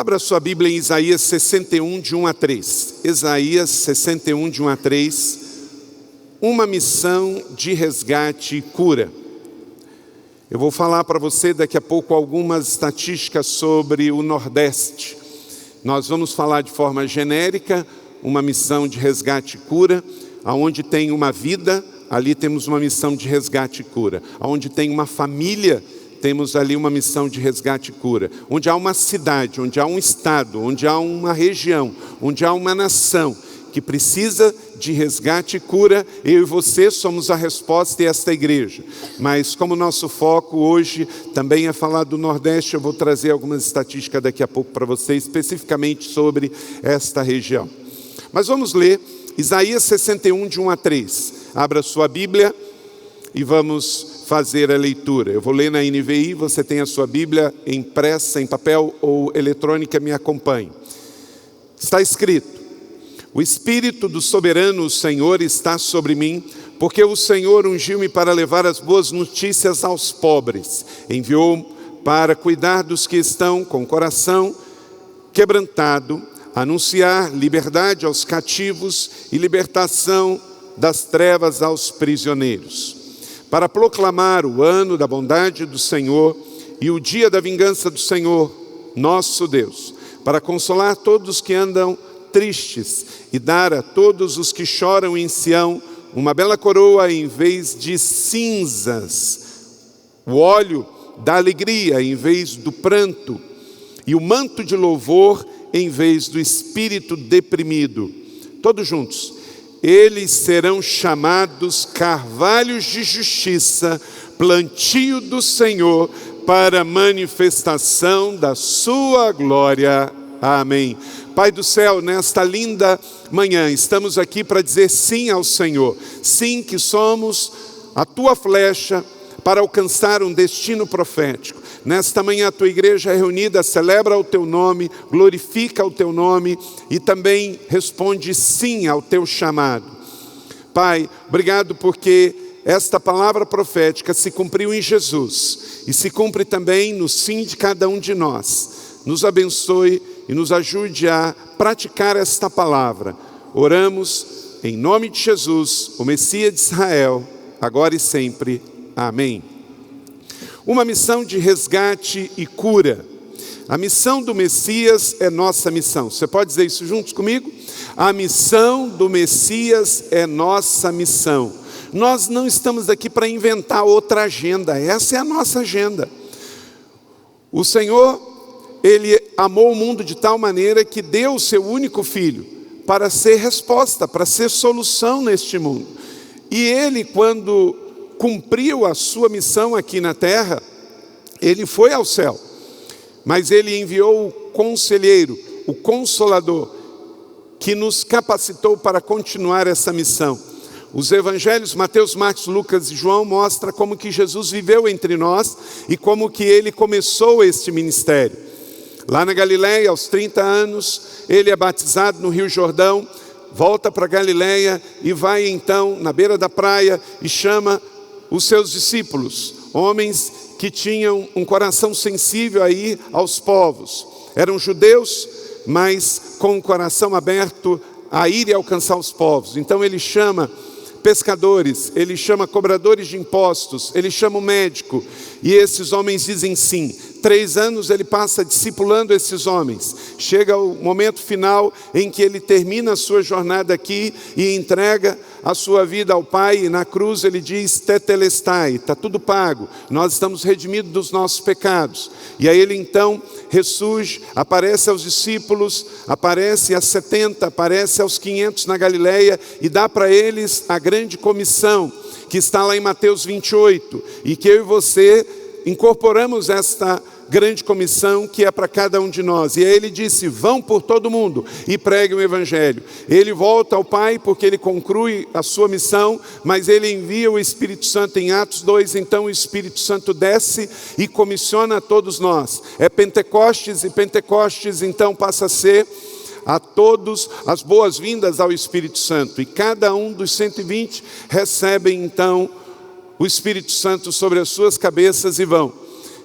Abra sua Bíblia em Isaías 61, de 1 a 3. Isaías 61, de 1 a 3. Uma missão de resgate e cura. Eu vou falar para você daqui a pouco algumas estatísticas sobre o Nordeste. Nós vamos falar de forma genérica, uma missão de resgate e cura. Aonde tem uma vida, ali temos uma missão de resgate e cura. Aonde tem uma família, temos ali uma missão de resgate e cura. Onde há uma cidade, onde há um estado, onde há uma região, onde há uma nação que precisa de resgate e cura, eu e você somos a resposta e esta igreja. Mas como nosso foco hoje também é falar do Nordeste, eu vou trazer algumas estatísticas daqui a pouco para você, especificamente sobre esta região. Mas vamos ler Isaías 61, de 1 a 3. Abra sua Bíblia e vamos fazer a leitura. Eu vou ler na NVI, você tem a sua Bíblia impressa em papel ou eletrônica, me acompanhe. Está escrito: o Espírito do soberano Senhor está sobre mim, porque o Senhor ungiu-me para levar as boas notícias aos pobres. Enviou-me para cuidar dos que estão com o coração quebrantado, anunciar liberdade aos cativos e libertação das trevas aos prisioneiros, para proclamar o ano da bondade do Senhor e o dia da vingança do Senhor, nosso Deus, para consolar todos que andam tristes e dar a todos os que choram em Sião uma bela coroa em vez de cinzas, o óleo da alegria em vez do pranto e o manto de louvor em vez do espírito deprimido. Todos juntos. Eles serão chamados carvalhos de justiça, plantio do Senhor, para manifestação da sua glória. Amém. Pai do céu, nesta linda manhã, estamos aqui para dizer sim ao Senhor. Sim, que somos a tua flecha para alcançar um destino profético. Nesta manhã a tua igreja reunida celebra o teu nome, glorifica o teu nome e também responde sim ao teu chamado. Pai, obrigado porque esta palavra profética se cumpriu em Jesus e se cumpre também no sim de cada um de nós. Nos abençoe e nos ajude a praticar esta palavra. Oramos em nome de Jesus, o Messias de Israel, agora e sempre. Amém. Uma missão de resgate e cura. A missão do Messias é nossa missão. Você pode dizer isso juntos comigo? A missão do Messias é nossa missão. Nós não estamos aqui para inventar outra agenda. Essa é a nossa agenda. O Senhor, Ele amou o mundo de tal maneira que deu o seu único filho para ser resposta, para ser solução neste mundo. E Ele, quando cumpriu a sua missão aqui na terra, Ele foi ao céu, mas Ele enviou o conselheiro, o consolador, que nos capacitou para continuar essa missão. Os evangelhos, Mateus, Marcos, Lucas e João, mostram como que Jesus viveu entre nós e como que Ele começou este ministério. Lá na Galileia, aos 30 anos, Ele é batizado no Rio Jordão, volta para Galileia e vai então na beira da praia e chama os seus discípulos, homens que tinham um coração sensível aí aos povos. Eram judeus, mas com o coração aberto a ir e alcançar os povos. Então ele chama pescadores, ele chama cobradores de impostos, ele chama o médico, e esses homens dizem sim. 3 anos ele passa discipulando esses homens. Chega o momento final em que ele termina a sua jornada aqui e entrega a sua vida ao Pai. E na cruz ele diz: tetelestai, está tudo pago. Nós estamos redimidos dos nossos pecados. E aí ele então ressurge, aparece aos discípulos, aparece a 70, aparece aos 500 na Galileia e dá para eles a grande comissão que está lá em Mateus 28 e que eu e você incorporamos esta grande comissão que é para cada um de nós. E aí ele disse: vão por todo mundo e preguem o evangelho. Ele volta ao Pai porque ele conclui a sua missão, mas ele envia o Espírito Santo em Atos 2, então o Espírito Santo desce e comissiona a todos nós. É Pentecostes, e Pentecostes então passa a ser a todos as boas-vindas ao Espírito Santo. E cada um dos 120 recebem então o Espírito Santo sobre as suas cabeças e vão.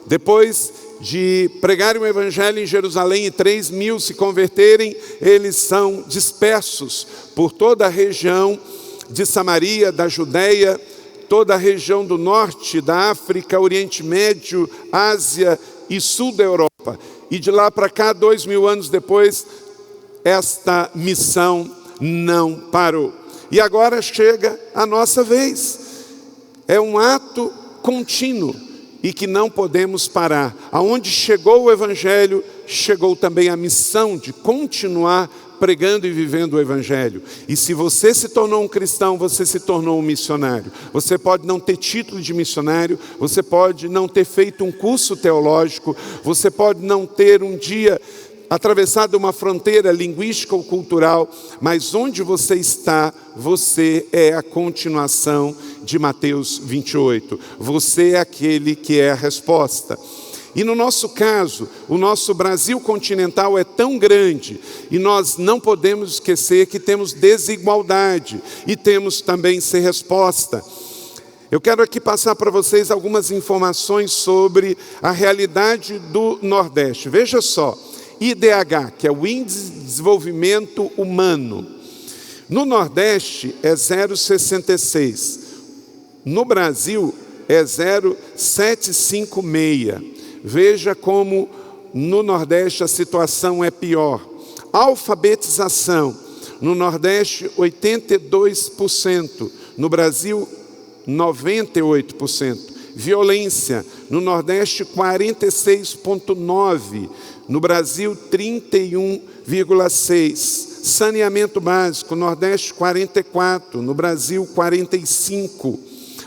Depois de pregarem o evangelho em Jerusalém e 3.000 se converterem, eles são dispersos por toda a região de Samaria, da Judéia, toda a região do norte da África, Oriente Médio, Ásia e sul da Europa. E de lá para cá, 2.000 anos depois, esta missão não parou. E agora chega a nossa vez. É um ato contínuo e que não podemos parar. Aonde chegou o evangelho, chegou também a missão de continuar pregando e vivendo o evangelho. E se você se tornou um cristão, você se tornou um missionário. Você pode não ter título de missionário, você pode não ter feito um curso teológico, você pode não ter um dia atravessado uma fronteira linguística ou cultural, mas onde você está, você é a continuação de Mateus 28. Você é aquele que é a resposta. E no nosso caso, o nosso Brasil continental é tão grande e nós não podemos esquecer que temos desigualdade e temos também ser resposta. Eu quero aqui passar para vocês algumas informações sobre a realidade do Nordeste. Veja só, IDH, que é o Índice de Desenvolvimento Humano. No Nordeste é 0,66. No Brasil é 0,756. Veja como no Nordeste a situação é pior. Alfabetização. No Nordeste, 82%. No Brasil, 98%. Violência. No Nordeste, 46,9%. No Brasil, 31,6%. Saneamento básico. Nordeste, 44%. No Brasil, 45%.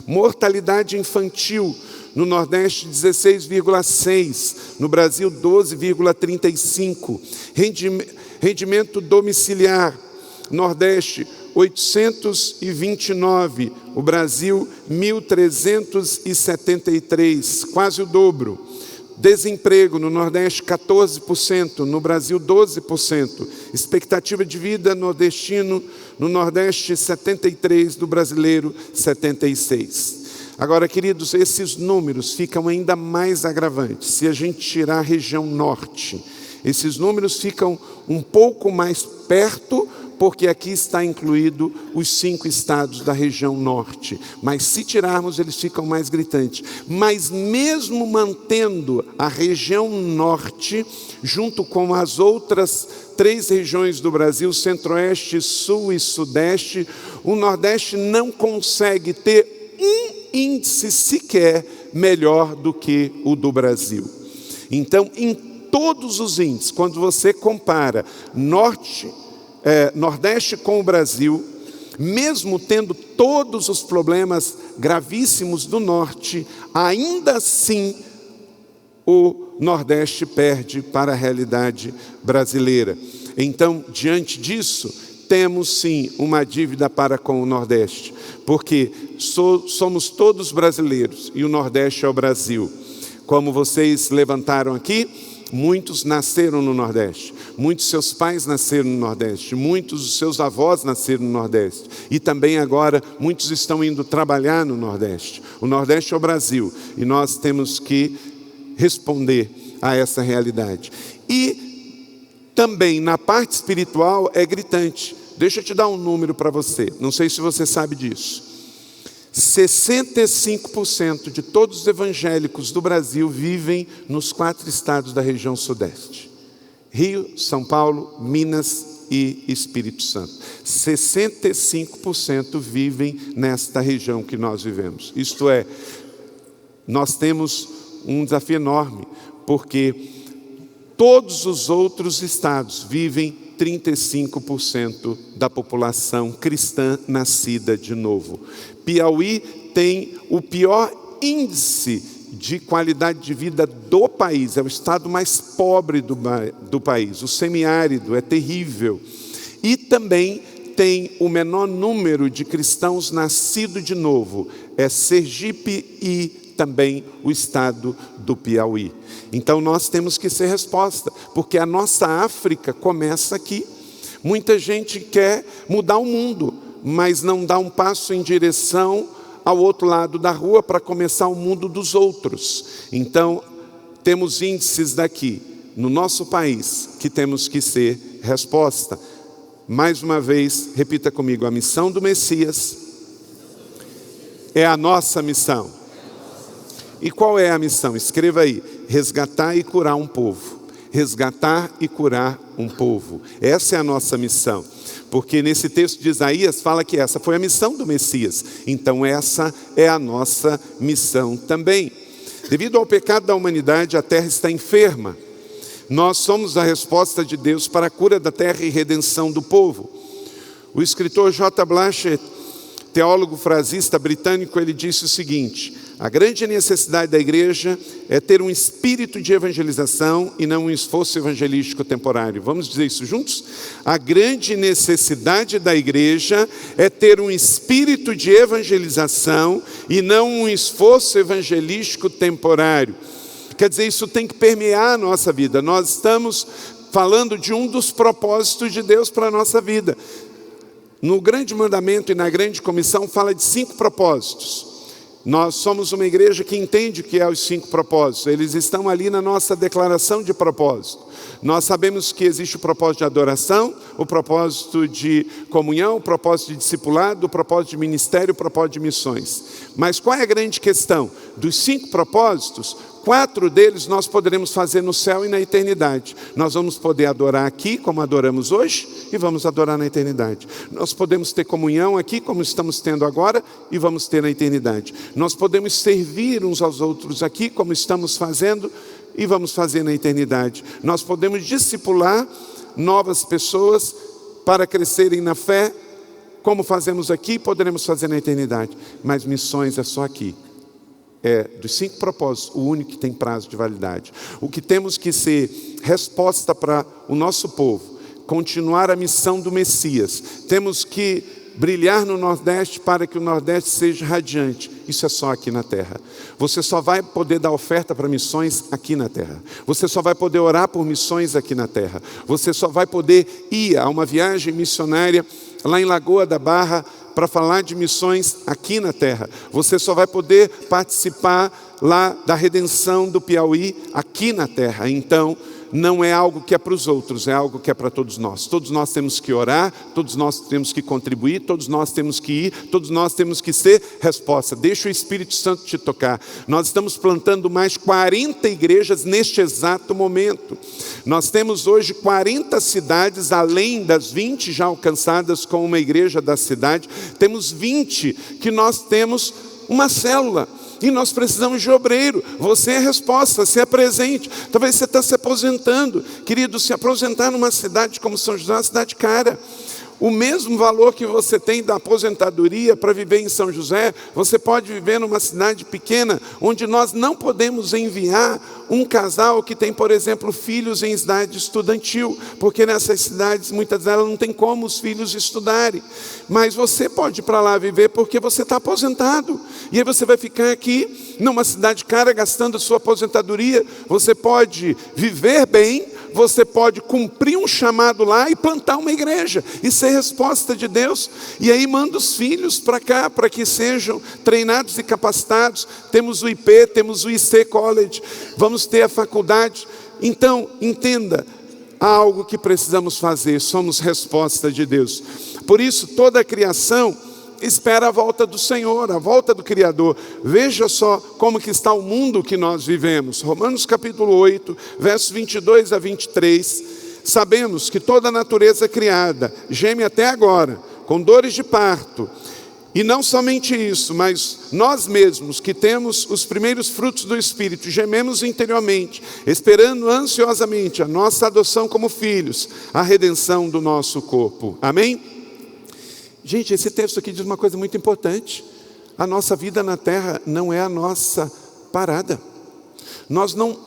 Mortalidade infantil. No Nordeste, 16,6%. No Brasil, 12,35%. Rendimento domiciliar. Nordeste, 829. O Brasil, 1.373. Quase o dobro. Desemprego. No Nordeste, 14%. No Brasil, 12%. Expectativa de vida nordestino. No Nordeste, 73%. Do brasileiro, 76%. Agora, queridos, esses números ficam ainda mais agravantes. Se a gente tirar a região norte, esses números ficam um pouco mais perto, porque aqui está incluído os 5 estados da região norte. Mas se tirarmos, eles ficam mais gritantes. Mas mesmo mantendo a região norte, junto com as outras 3 regiões do Brasil, centro-oeste, sul e sudeste, o Nordeste não consegue ter um índice sequer melhor do que o do Brasil. Então, em todos os índices, quando você compara Nordeste com o Brasil, mesmo tendo todos os problemas gravíssimos do Norte, ainda assim o Nordeste perde para a realidade brasileira. Então, diante disso, temos sim uma dívida para com o Nordeste, porque somos todos brasileiros e o Nordeste é o Brasil. Como vocês levantaram aqui, muitos nasceram no Nordeste, muitos seus pais nasceram no Nordeste, muitos dos seus avós nasceram no Nordeste e também agora muitos estão indo trabalhar no Nordeste. O Nordeste é o Brasil e nós temos que responder a essa realidade. E também na parte espiritual é gritante. Deixa eu te dar um número para você, não sei se você sabe disso. 65% de todos os evangélicos do Brasil vivem nos 4 estados da região sudeste. Rio, São Paulo, Minas e Espírito Santo. 65% vivem nesta região que nós vivemos. Isto é, nós temos um desafio enorme, porque todos os outros estados vivem 35% da população cristã nascida de novo. Piauí tem o pior índice de qualidade de vida do país, é o estado mais pobre do país, o semiárido é terrível. E também tem o menor número de cristãos nascidos de novo, é Sergipe e também o estado do Piauí. Então nós temos que ser resposta, porque a nossa África começa aqui. Muita gente quer mudar o mundo, mas não dá um passo em direção ao outro lado da rua para começar o mundo dos outros. Então temos índices daqui, no nosso país, que temos que ser resposta. Mais uma vez, repita comigo, a missão do Messias é a nossa missão. E qual é a missão? Escreva aí, resgatar e curar um povo. Resgatar e curar um povo. Essa é a nossa missão. Porque nesse texto de Isaías fala que essa foi a missão do Messias. Então essa é a nossa missão também. Devido ao pecado da humanidade, a terra está enferma. Nós somos a resposta de Deus para a cura da terra e redenção do povo. O escritor J. Blatcher, teólogo frasista britânico, ele disse o seguinte: a grande necessidade da igreja é ter um espírito de evangelização e não um esforço evangelístico temporário. Vamos dizer isso juntos? A grande necessidade da igreja é ter um espírito de evangelização e não um esforço evangelístico temporário. Quer dizer, isso tem que permear a nossa vida. Nós estamos falando de um dos propósitos de Deus para a nossa vida. No grande mandamento e na grande comissão fala de 5 propósitos. Nós somos uma igreja que entende o que é os 5 propósitos. Eles estão ali na nossa declaração de propósito. Nós sabemos que existe o propósito de adoração, o propósito de comunhão, o propósito de discipulado, o propósito de ministério, o propósito de missões. Mas qual é a grande questão? Dos 5 propósitos, 4 deles nós poderemos fazer no céu e na eternidade. Nós vamos poder adorar aqui, como adoramos hoje, e vamos adorar na eternidade. Nós podemos ter comunhão aqui, como estamos tendo agora, e vamos ter na eternidade. Nós podemos servir uns aos outros aqui, como estamos fazendo, e vamos fazer na eternidade. Nós podemos discipular novas pessoas para crescerem na fé, como fazemos aqui, poderemos fazer na eternidade. Mas missões é só aqui. É dos 5 propósitos, o único que tem prazo de validade. O que temos que ser resposta para o nosso povo, continuar a missão do Messias. Temos que brilhar no Nordeste para que o Nordeste seja radiante. Isso é só aqui na terra. Você só vai poder dar oferta para missões aqui na terra. Você só vai poder orar por missões aqui na terra. Você só vai poder ir a uma viagem missionária lá em Lagoa da Barra para falar de missões aqui na terra. Você só vai poder participar lá da redenção do Piauí aqui na terra. Então, não é algo que é para os outros, é algo que é para todos nós. Todos nós temos que orar, todos nós temos que contribuir, todos nós temos que ir, todos nós temos que ser resposta. Deixa o Espírito Santo te tocar. Nós estamos plantando mais 40 igrejas neste exato momento. Nós temos hoje 40 cidades, além das 20 já alcançadas com uma igreja da cidade. Temos 20 que nós temos uma célula. E nós precisamos de obreiro. Você é a resposta, você é presente. Talvez você está se aposentando. Querido, se aposentar numa cidade como São José é uma cidade cara. O mesmo valor que você tem da aposentadoria para viver em São José, você pode viver numa cidade pequena, onde nós não podemos enviar um casal que tem, por exemplo, filhos em idade estudantil, porque nessas cidades, muitas delas não tem como os filhos estudarem. Mas você pode ir para lá viver porque você está aposentado. E aí você vai ficar aqui, numa cidade cara, gastando a sua aposentadoria. Você pode viver bem, você pode cumprir um chamado lá e plantar uma igreja e ser resposta de Deus. E aí manda os filhos para cá, para que sejam treinados e capacitados. Temos o IP, temos o IC College, vamos ter a faculdade. Então, entenda, há algo que precisamos fazer, somos resposta de Deus. Por isso, toda a criação espera a volta do Senhor, a volta do Criador. Veja só como que está o mundo que nós vivemos. Romanos capítulo 8, versos 22 a 23. Sabemos que toda a natureza criada geme até agora, com dores de parto. E não somente isso, mas nós mesmos que temos os primeiros frutos do Espírito, gememos interiormente, esperando ansiosamente a nossa adoção como filhos, a redenção do nosso corpo. Amém? Gente, esse texto aqui diz uma coisa muito importante. A nossa vida na terra não é a nossa parada. Nós não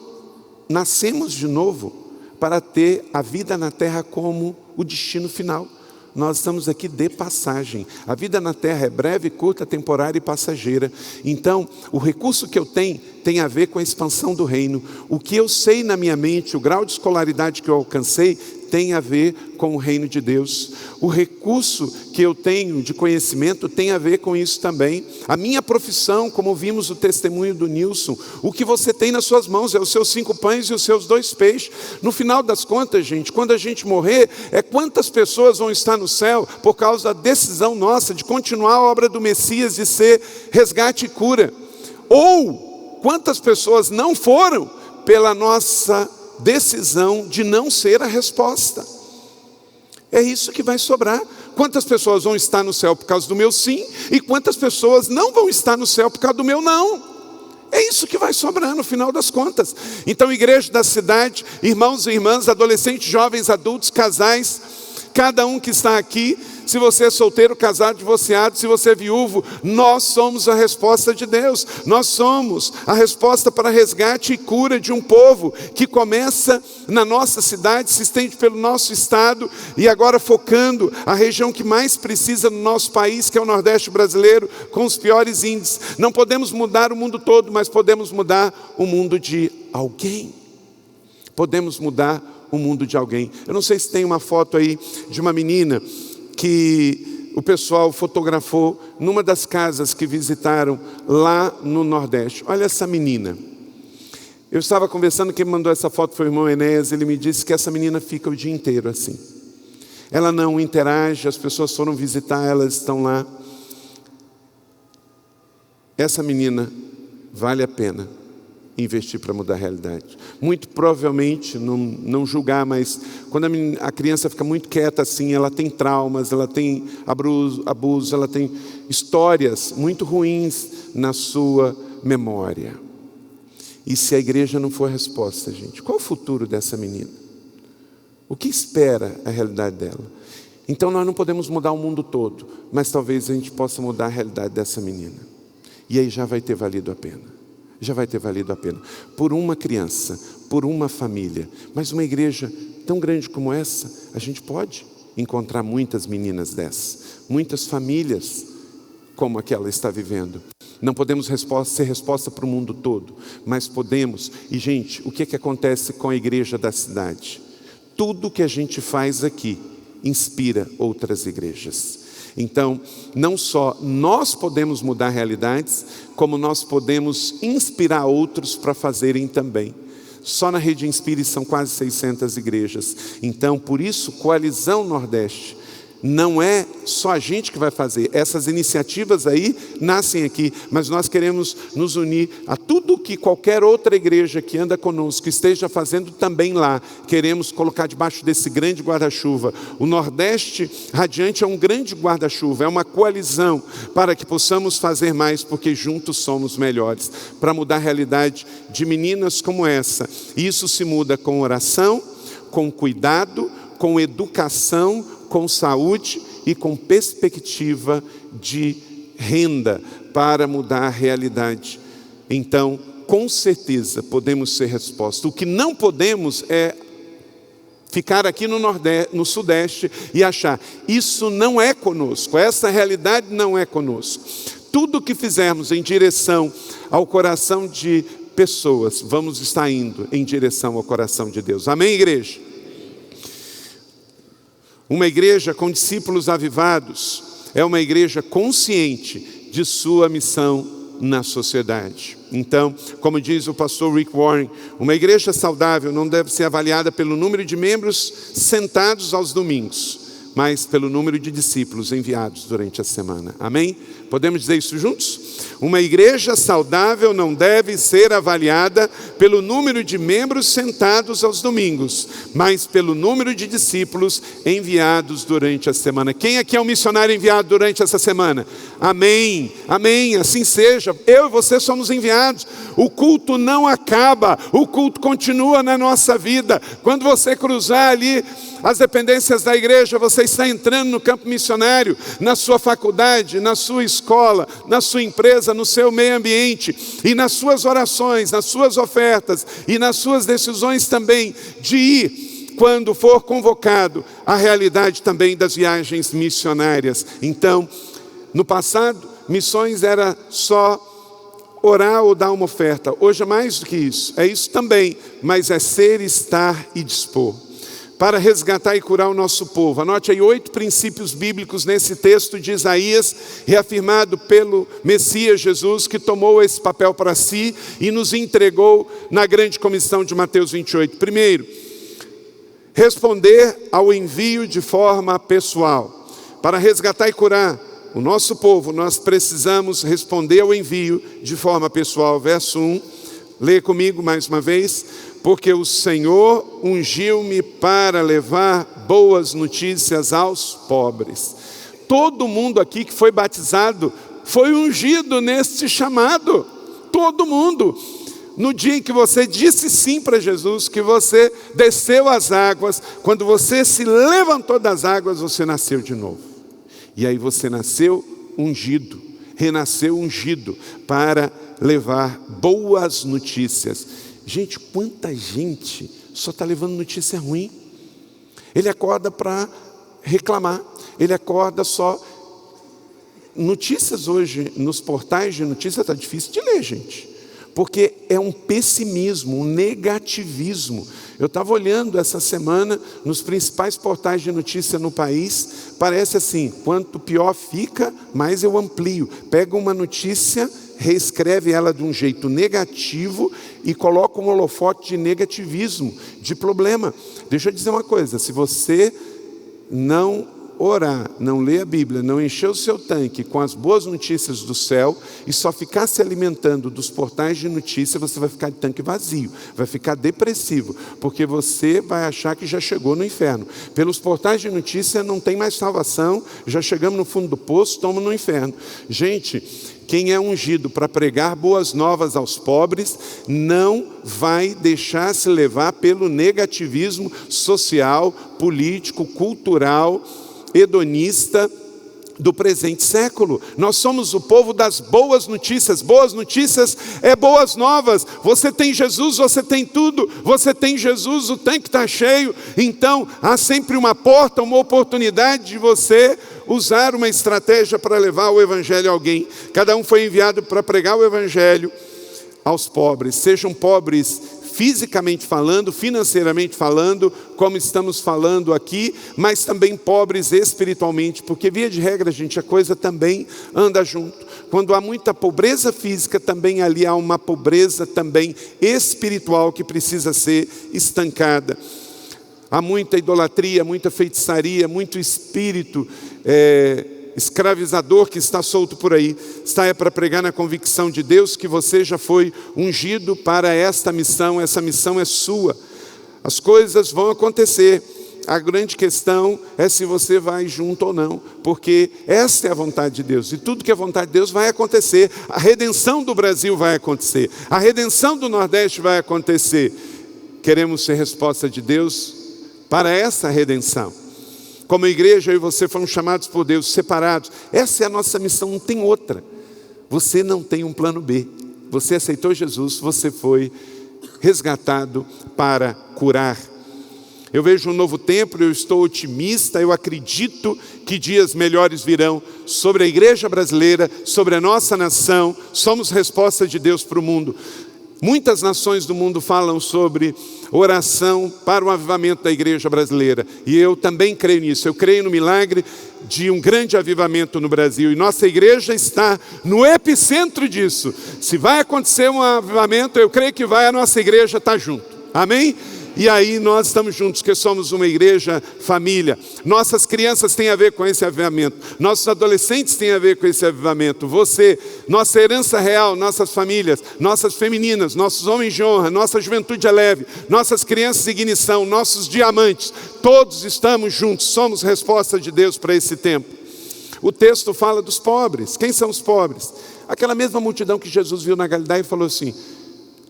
nascemos de novo para ter a vida na terra como o destino final. Nós estamos aqui de passagem. A vida na terra é breve, curta, temporária e passageira. Então, o recurso que eu tenho tem a ver com a expansão do reino. O que eu sei na minha mente, o grau de escolaridade que eu alcancei, tem a ver com o reino de Deus. O recurso que eu tenho de conhecimento tem a ver com isso também. A minha profissão, como vimos o testemunho do Nilson, o que você tem nas suas mãos é os seus 5 pães e os seus 2 peixes. No final das contas, gente, quando a gente morrer, é quantas pessoas vão estar no céu por causa da decisão nossa de continuar a obra do Messias, de ser resgate e cura. Ou quantas pessoas não foram pela nossa decisão de não ser a resposta. É isso que vai sobrar. Quantas pessoas vão estar no céu por causa do meu sim, e quantas pessoas não vão estar no céu por causa do meu não. É isso que vai sobrar no final das contas. Então, igreja da cidade, irmãos e irmãs, adolescentes, jovens, adultos, casais, cada um que está aqui, se você é solteiro, casado, divorciado, se você é viúvo, nós somos a resposta de Deus. Nós somos a resposta para resgate e cura de um povo que começa na nossa cidade, se estende pelo nosso estado e agora focando a região que mais precisa no nosso país, que é o Nordeste brasileiro, com os piores índices. Não podemos mudar o mundo todo, mas podemos mudar o mundo de alguém. Podemos mudar o mundo de alguém. Eu não sei se tem uma foto aí de uma menina que o pessoal fotografou numa das casas que visitaram lá no Nordeste. Olha essa menina. Eu estava conversando, quem mandou essa foto foi o irmão Enéas, ele me disse que essa menina fica o dia inteiro assim. Ela não interage, as pessoas foram visitar, elas estão lá. Essa menina vale a pena investir para mudar a realidade. Muito provavelmente, não julgar, mas quando a criança fica muito quieta assim, ela tem traumas, ela tem abuso, ela tem histórias muito ruins na sua memória. E se a igreja não for a resposta, gente, qual o futuro dessa menina? O que espera a realidade dela? Então nós não podemos mudar o mundo todo, mas talvez a gente possa mudar a realidade dessa menina. E aí já vai ter valido a pena. Já vai ter valido a pena. Por uma criança, por uma família. Mas uma igreja tão grande como essa, a gente pode encontrar muitas meninas dessas. Muitas famílias como a que ela está vivendo. Não podemos ser resposta para o mundo todo, mas podemos. E gente, o que acontece com a igreja da cidade? Tudo que a gente faz aqui inspira outras igrejas. Então, não só nós podemos mudar realidades, como nós podemos inspirar outros para fazerem também. Só na Rede Inspire são quase 600 igrejas. Então, por isso, Coalizão Nordeste não é só a gente que vai fazer. Essas iniciativas aí nascem aqui, mas nós queremos nos unir a tudo que qualquer outra igreja que anda conosco esteja fazendo também lá. Queremos colocar debaixo desse grande guarda-chuva. O Nordeste Radiante é um grande guarda-chuva, é uma coalizão para que possamos fazer mais, porque juntos somos melhores, para mudar a realidade de meninas como essa. E isso se muda com oração, com cuidado, com educação, com saúde e com perspectiva de renda para mudar a realidade. Então, com certeza, podemos ser resposta. O que não podemos é ficar aqui no Nordeste, no Sudeste e achar, isso não é conosco, essa realidade não é conosco. Tudo que fizermos em direção ao coração de pessoas, vamos estar indo em direção ao coração de Deus. Amém, igreja? Uma igreja com discípulos avivados é uma igreja consciente de sua missão na sociedade. Então, como diz o pastor Rick Warren, uma igreja saudável não deve ser avaliada pelo número de membros sentados aos domingos, mas pelo número de discípulos enviados durante a semana. Amém? Podemos dizer isso juntos? Uma igreja saudável não deve ser avaliada pelo número de membros sentados aos domingos, mas pelo número de discípulos enviados durante a semana. Quem aqui é um missionário enviado durante essa semana? Amém, amém, assim seja. Eu e você somos enviados. O culto não acaba, o culto continua na nossa vida. Quando você cruzar ali as dependências da igreja, você está entrando no campo missionário, na sua faculdade, na sua escola, na sua empresa, no seu meio ambiente, e nas suas orações, nas suas ofertas e nas suas decisões também de ir, quando for convocado, à realidade também das viagens missionárias. Então, no passado, missões era só orar ou dar uma oferta. Hoje é mais do que isso, é isso também, mas é ser, estar e dispor. para resgatar e curar o nosso povo. Anote aí 8 princípios bíblicos nesse texto de Isaías, reafirmado pelo Messias Jesus, que tomou esse papel para si e nos entregou na grande comissão de Mateus 28. Primeiro, responder ao envio de forma pessoal. Para resgatar e curar o nosso povo, nós precisamos responder ao envio de forma pessoal. Verso 1, leia comigo mais uma vez. Porque o Senhor ungiu-me para levar boas notícias aos pobres. Todo mundo aqui que foi batizado foi ungido neste chamado. Todo mundo. No dia em que você disse sim para Jesus, que você desceu as águas, quando você se levantou das águas, você nasceu de novo. E aí você nasceu ungido, renasceu ungido para levar boas notícias. Gente, quanta gente só está levando notícia ruim. Ele acorda para reclamar, ele acorda só. Notícias hoje, nos portais de notícias, está difícil de ler, gente. Porque é um pessimismo, um negativismo. Eu estava olhando essa semana nos principais portais de notícia no país. Parece assim, quanto pior fica, mais eu amplio. Pega uma notícia, reescreve ela de um jeito negativo e coloca um holofote de negativismo, de problema. Deixa eu dizer uma coisa, se você não orar, não ler a Bíblia, não encher o seu tanque com as boas notícias do céu e só ficar se alimentando dos portais de notícia, você vai ficar de tanque vazio, vai ficar depressivo, porque você vai achar que já chegou no inferno. Pelos portais de notícia não tem mais salvação, já chegamos no fundo do poço, estamos no inferno. Gente, quem é ungido para pregar boas novas aos pobres não vai deixar se levar pelo negativismo social, político, cultural, hedonista do presente século. Nós somos o povo das boas notícias. Boas notícias é boas novas. Você tem Jesus, você tem tudo. Você tem Jesus, o tanque está cheio. Então há sempre uma porta, uma oportunidade de você usar uma estratégia para levar o evangelho a alguém. Cada um foi enviado para pregar o evangelho aos pobres. Sejam pobres fisicamente falando, financeiramente falando, como estamos falando aqui, mas também pobres espiritualmente, porque via de regra, gente, a coisa também anda junto. Quando há muita pobreza física, também ali há uma pobreza também espiritual que precisa ser estancada. Há muita idolatria, muita feitiçaria, muito espírito escravizador que está solto por aí. Saia para pregar na convicção de Deus que você já foi ungido para esta missão. Essa missão é sua. As coisas vão acontecer. A grande questão é se você vai junto ou não, porque essa é a vontade de Deus, e tudo que é vontade de Deus vai acontecer. A redenção do Brasil vai acontecer, a redenção do Nordeste vai acontecer. Queremos ser resposta de Deus para essa redenção. Como igreja, eu e você fomos chamados por Deus, separados. Essa é a nossa missão, não tem outra. Você não tem um plano B. Você aceitou Jesus, você foi resgatado para curar. Eu vejo um novo tempo, eu estou otimista, eu acredito que dias melhores virão sobre a igreja brasileira, sobre a nossa nação. Somos resposta de Deus para o mundo. Muitas nações do mundo falam sobre oração para o avivamento da igreja brasileira. E eu também creio nisso. Eu creio no milagre de um grande avivamento no Brasil. E nossa igreja está no epicentro disso. Se vai acontecer um avivamento, eu creio que vai, a nossa igreja está junto. Amém? E aí nós estamos juntos, que somos uma igreja família. Nossas crianças têm a ver com esse avivamento. Nossos adolescentes têm a ver com esse avivamento. Você, nossa herança real, nossas famílias, nossas femininas, nossos homens de honra, nossa juventude é leve, nossas crianças de ignição, nossos diamantes, todos estamos juntos, somos resposta de Deus para esse tempo. O texto fala dos pobres. Quem são os pobres? Aquela mesma multidão que Jesus viu na Galileia e falou assim: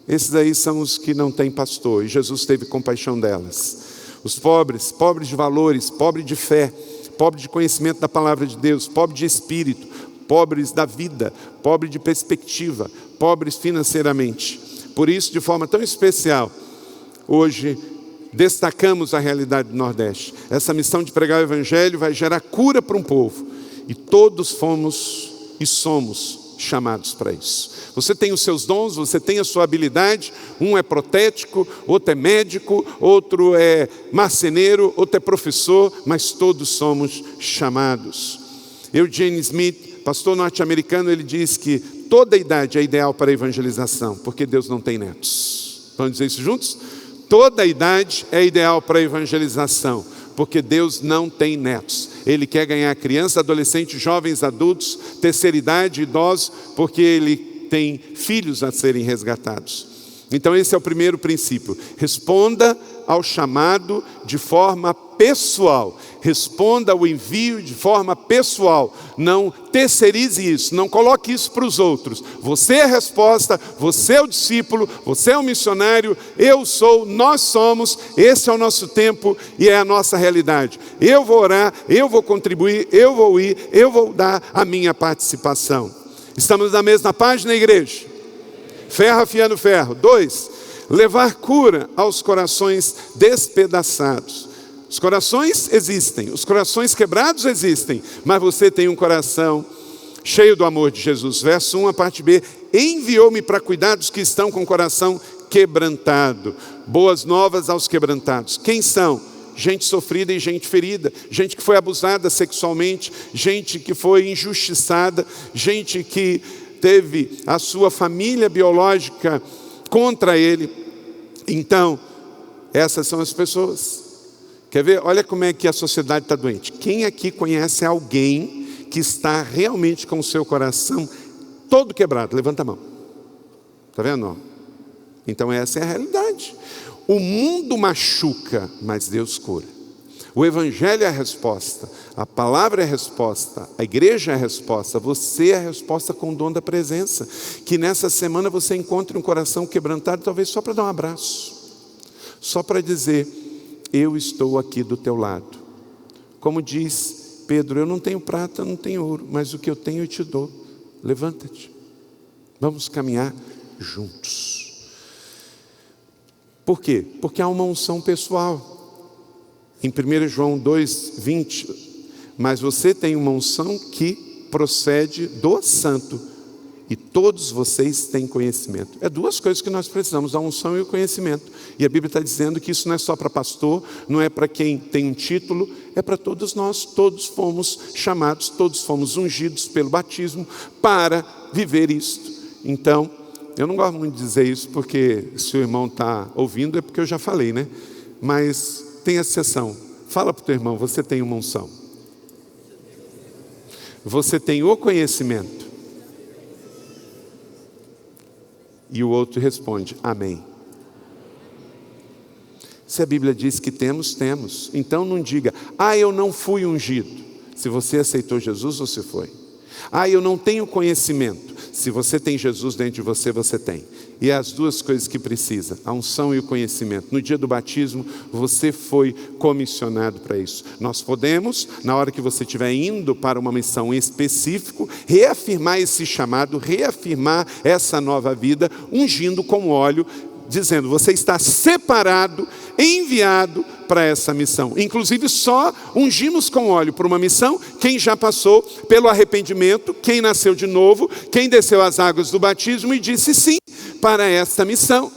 esses aí são os que não têm pastor, e Jesus teve compaixão delas. Os pobres, pobres de valores, pobres de fé, pobres de conhecimento da palavra de Deus, pobres de espírito, pobres da vida, pobres de perspectiva, pobres financeiramente. Por isso, de forma tão especial, hoje destacamos a realidade do Nordeste. Essa missão de pregar o evangelho vai gerar cura para um povo, e todos fomos e somos chamados para isso. Você tem os seus dons, você tem a sua habilidade. Um é protético, outro é médico, outro é marceneiro, outro é professor, mas todos somos chamados. Eugene Smith, pastor norte-americano, ele diz que toda idade é ideal para a evangelização, porque Deus não tem netos. Vamos dizer isso juntos? Toda idade é ideal para a evangelização, porque Deus não tem netos. Ele quer ganhar criança, adolescente, jovens, adultos, terceira idade, idosos, porque Ele tem filhos a serem resgatados. Então esse é o primeiro princípio. Responda ao chamado de forma pessoal. Responda ao envio de forma pessoal. Não terceirize isso, não coloque isso para os outros. Você é a resposta, você é o discípulo, você é o missionário, eu sou, nós somos, esse é o nosso tempo e é a nossa realidade. Eu vou orar, eu vou contribuir, eu vou ir, eu vou dar a minha participação. Estamos na mesma página, igreja? Ferro afiando ferro. 2, levar cura aos corações despedaçados. Os corações existem, os corações quebrados existem, mas você tem um coração cheio do amor de Jesus. Verso 1, a parte B, enviou-me para cuidar dos que estão com o coração quebrantado. Boas novas aos quebrantados. Quem são? Gente sofrida e gente ferida, gente que foi abusada sexualmente, gente que foi injustiçada, gente que teve a sua família biológica contra ele. Então, essas são as pessoas. Quer ver? Olha como é que a sociedade está doente. Quem aqui conhece alguém que está realmente com o seu coração todo quebrado? Levanta a mão. Está vendo? Então essa é a realidade. O mundo machuca, mas Deus cura. O Evangelho é a resposta, a palavra é a resposta, a igreja é a resposta, você é a resposta com o dom da presença. Que nessa semana você encontre um coração quebrantado, talvez só para dar um abraço, só para dizer: eu estou aqui do teu lado. Como diz Pedro, eu não tenho prata, não tenho ouro, mas o que eu tenho eu te dou. Levanta-te, vamos caminhar juntos. Por quê? Porque há uma unção pessoal. Em 1 João 2:20, mas você tem uma unção que procede do Santo, e todos vocês têm conhecimento. É duas coisas que nós precisamos, a unção e o conhecimento. E a Bíblia está dizendo que isso não é só para pastor, não é para quem tem um título, é para todos nós. Todos fomos chamados, todos fomos ungidos pelo batismo para viver isto. Então, eu não gosto muito de dizer isso, porque se o irmão está ouvindo é porque eu já falei, né? Mas tem exceção. Fala para o teu irmão, você tem uma unção. Você tem o conhecimento. E o outro responde, amém. Se a Bíblia diz que temos, temos. Então não diga, eu não fui ungido. Se você aceitou Jesus, você foi. Eu não tenho conhecimento. Se você tem Jesus dentro de você, você tem. E é as duas coisas que precisa, a unção e o conhecimento. No dia do batismo, você foi comissionado para isso. Nós podemos, na hora que você estiver indo para uma missão em específico, reafirmar esse chamado, reafirmar essa nova vida, ungindo com óleo, dizendo, você está separado, enviado para essa missão. Inclusive só ungimos com óleo para uma missão quem já passou pelo arrependimento, quem nasceu de novo, quem desceu as águas do batismo e disse sim para esta missão.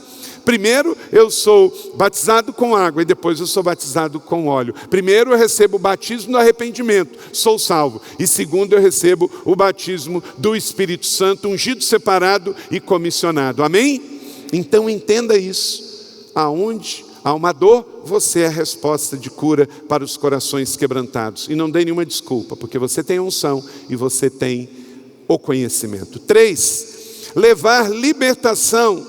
Primeiro eu sou batizado com água e depois eu sou batizado com óleo. Primeiro eu recebo o batismo do arrependimento, sou salvo. E segundo eu recebo o batismo do Espírito Santo, ungido, separado e comissionado. Amém? Então entenda isso. Aonde há uma dor, você é a resposta de cura para os corações quebrantados. E não dê nenhuma desculpa, porque você tem a unção e você tem o conhecimento. 3, levar libertação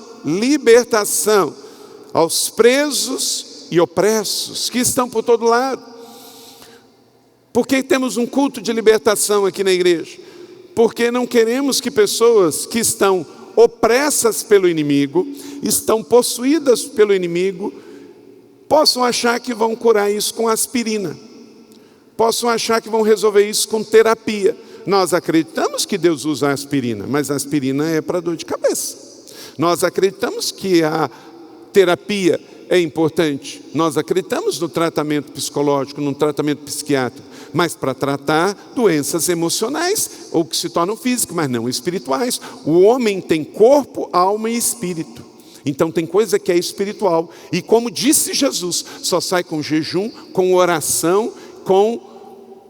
aos presos e opressos que estão por todo lado. Por que temos um culto de libertação aqui na igreja? Porque não queremos que pessoas que estão opressas pelo inimigo, estão possuídas pelo inimigo, possam achar que vão curar isso com aspirina, possam achar que vão resolver isso com terapia. Nós acreditamos que Deus usa a aspirina, mas a aspirina é para dor de cabeça. Nós acreditamos que a terapia é importante. Nós acreditamos no tratamento psicológico, no tratamento psiquiátrico, mas para tratar doenças emocionais, ou que se tornam físicas, mas não espirituais. O homem tem corpo, alma e espírito. Então tem coisa que é espiritual. E como disse Jesus, só sai com jejum, com oração, com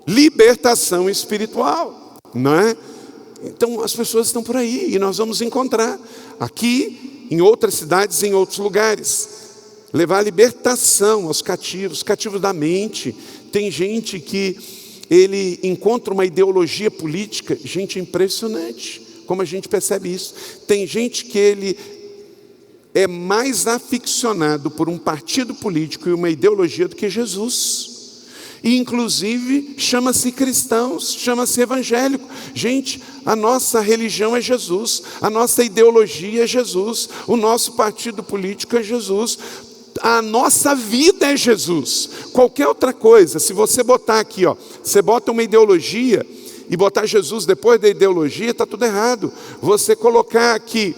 libertação espiritual, não é? Então as pessoas estão por aí e nós vamos encontrar aqui, em outras cidades, em outros lugares. Levar a libertação aos cativos da mente. Tem gente que ele encontra uma ideologia política, gente, impressionante, como a gente percebe isso. Tem gente que ele é mais aficionado por um partido político e uma ideologia do que Jesus. E inclusive chama-se cristãos, chama-se evangélico. Gente, a nossa religião é Jesus, a nossa ideologia é Jesus, o nosso partido político é Jesus, a nossa vida é Jesus. Qualquer outra coisa, se você botar aqui, você bota uma ideologia e botar Jesus depois da ideologia, está tudo errado. Você colocar aqui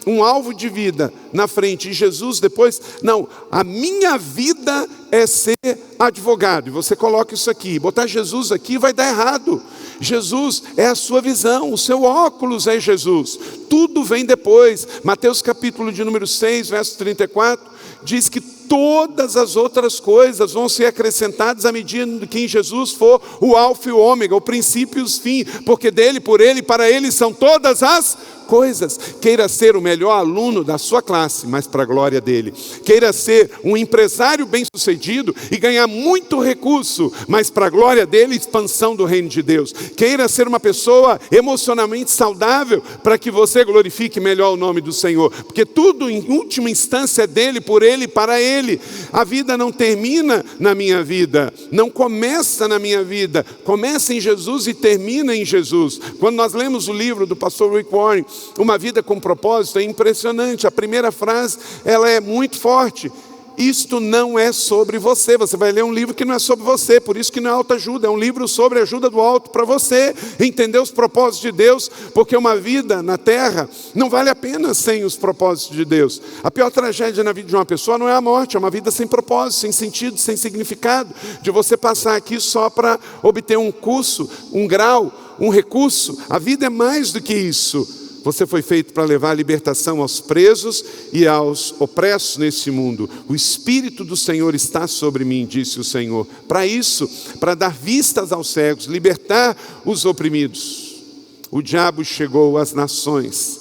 um alvo de vida na frente e Jesus depois, não, a minha vida é ser advogado, e você coloca isso aqui, botar Jesus aqui vai dar errado. Jesus é a sua visão, o seu óculos é Jesus, tudo vem depois. Mateus capítulo de número 6, verso 34, diz que todas as outras coisas vão ser acrescentadas à medida que em Jesus for o alfa e o ômega, o princípio e os fins, porque dele, por ele e para ele são todas as coisas. Queira ser o melhor aluno da sua classe, mas para a glória dele. Queira ser um empresário bem-sucedido e ganhar muito recurso, mas para a glória dele, expansão do reino de Deus. Queira ser uma pessoa emocionalmente saudável, para que você glorifique melhor o nome do Senhor, porque tudo em última instância é dele, por ele e para ele. A vida não termina na minha vida, não começa na minha vida, começa em Jesus e termina em Jesus. Quando nós lemos o livro do pastor Rick Warren, Uma Vida com Propósito, é impressionante. A primeira frase, ela é muito forte. Isto não é sobre você. Você vai ler um livro que não é sobre você, por isso que não é autoajuda, é um livro sobre ajuda do alto para você entender os propósitos de Deus, porque uma vida na terra não vale a pena sem os propósitos de Deus. A pior tragédia na vida de uma pessoa não é a morte, é uma vida sem propósito, sem sentido, sem significado, de você passar aqui só para obter um curso, um grau, um recurso. A vida é mais do que isso. Você foi feito para levar a libertação aos presos e aos opressos nesse mundo. O Espírito do Senhor está sobre mim, disse o Senhor. Para isso, para dar vistas aos cegos, libertar os oprimidos. O diabo chegou às nações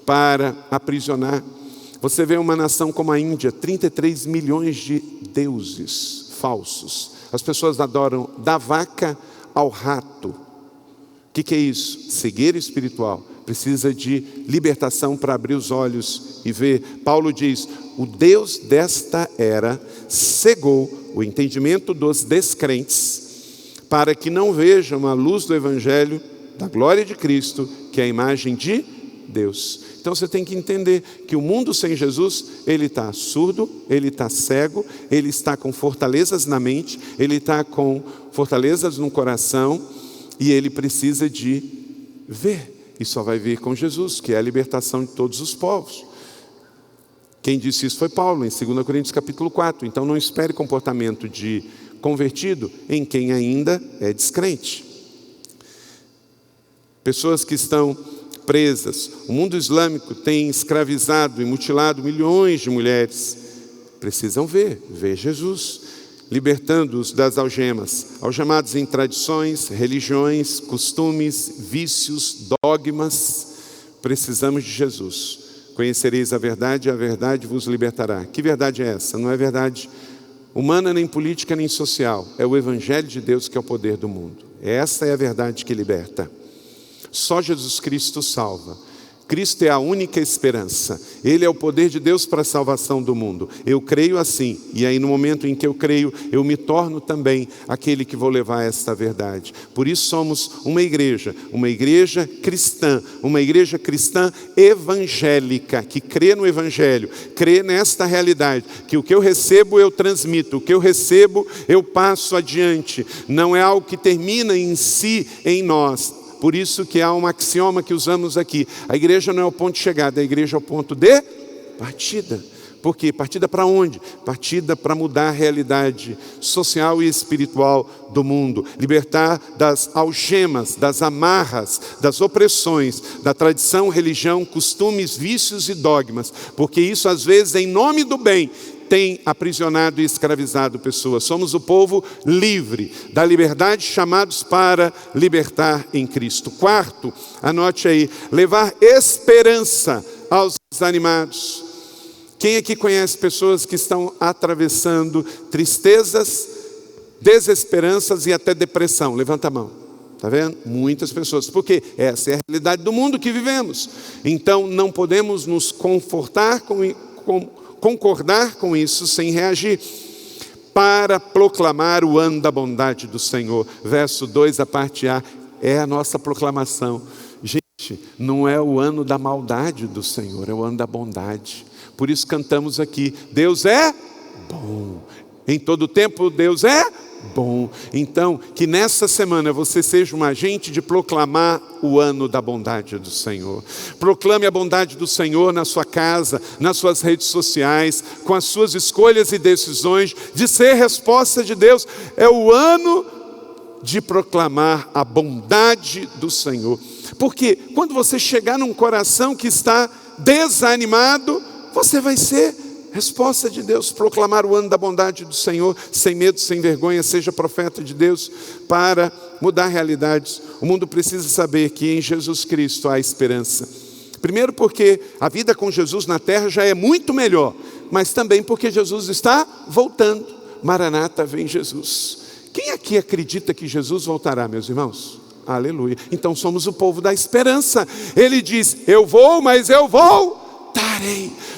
para aprisionar. Você vê uma nação como a Índia, 33 milhões de deuses falsos. As pessoas adoram da vaca ao rato. O que é isso? Cegueira espiritual. Precisa de libertação para abrir os olhos e ver. Paulo diz, o Deus desta era cegou o entendimento dos descrentes, para que não vejam a luz do Evangelho, da glória de Cristo, que é a imagem de Deus. Então você tem que entender que o mundo sem Jesus, ele está surdo, ele está cego, ele está com fortalezas na mente, ele está com fortalezas no coração, e ele precisa de ver. E só vai vir com Jesus, que é a libertação de todos os povos. Quem disse isso foi Paulo, em 2 Coríntios capítulo 4. Então não espere comportamento de convertido em quem ainda é descrente. Pessoas que estão presas. O mundo islâmico tem escravizado e mutilado milhões de mulheres. Precisam ver Jesus, libertando-os das algemas, algemados em tradições, religiões, costumes, vícios, dogmas. Precisamos de Jesus. Conhecereis a verdade e a verdade vos libertará. Que verdade é essa? Não é verdade humana, nem política, nem social. É o Evangelho de Deus que é o poder do mundo. Essa é a verdade que liberta. Só Jesus Cristo salva. Cristo é a única esperança. Ele é o poder de Deus para a salvação do mundo. Eu creio assim. E aí no momento em que eu creio, eu me torno também aquele que vou levar esta verdade. Por isso somos uma igreja cristã, uma igreja cristã evangélica, que crê no Evangelho, crê nesta realidade, que o que eu recebo eu transmito, o que eu recebo eu passo adiante. Não é algo que termina em si, em nós. Por isso que há um axioma que usamos aqui. A igreja não é o ponto de chegada, a igreja é o ponto de partida. Por quê? Partida para onde? Partida para mudar a realidade social e espiritual do mundo. Libertar das algemas, das amarras, das opressões, da tradição, religião, costumes, vícios e dogmas. Porque isso, às vezes, em nome do bem, tem aprisionado e escravizado pessoas. Somos o povo livre, da liberdade, chamados para libertar em Cristo. Quarto, anote aí, levar esperança aos desanimados. Quem aqui conhece pessoas que estão atravessando tristezas, desesperanças e até depressão? Levanta a mão. Está vendo? Muitas pessoas. Porque essa é a realidade do mundo que vivemos. Então não podemos nos concordar com isso sem reagir, para proclamar o ano da bondade do Senhor. Verso 2, a parte A, é a nossa proclamação. Gente, não é o ano da maldade do Senhor, é o ano da bondade. Por isso cantamos aqui, Deus é bom. Em todo tempo Deus é bom. Então, que nessa semana você seja um agente de proclamar o ano da bondade do Senhor. Proclame a bondade do Senhor na sua casa, nas suas redes sociais, com as suas escolhas e decisões, de ser resposta de Deus. É o ano de proclamar a bondade do Senhor. Porque quando você chegar num coração que está desanimado, você vai ser resposta de Deus. Proclamar o ano da bondade do Senhor, sem medo, sem vergonha. Seja profeta de Deus para mudar realidades. O mundo precisa saber que em Jesus Cristo há esperança. Primeiro porque a vida com Jesus na terra já é muito melhor, mas também porque Jesus está voltando. Maranata, vem Jesus. Quem aqui acredita que Jesus voltará, meus irmãos? Aleluia. Então somos o povo da esperança. Ele diz, eu vou, mas eu voltarei.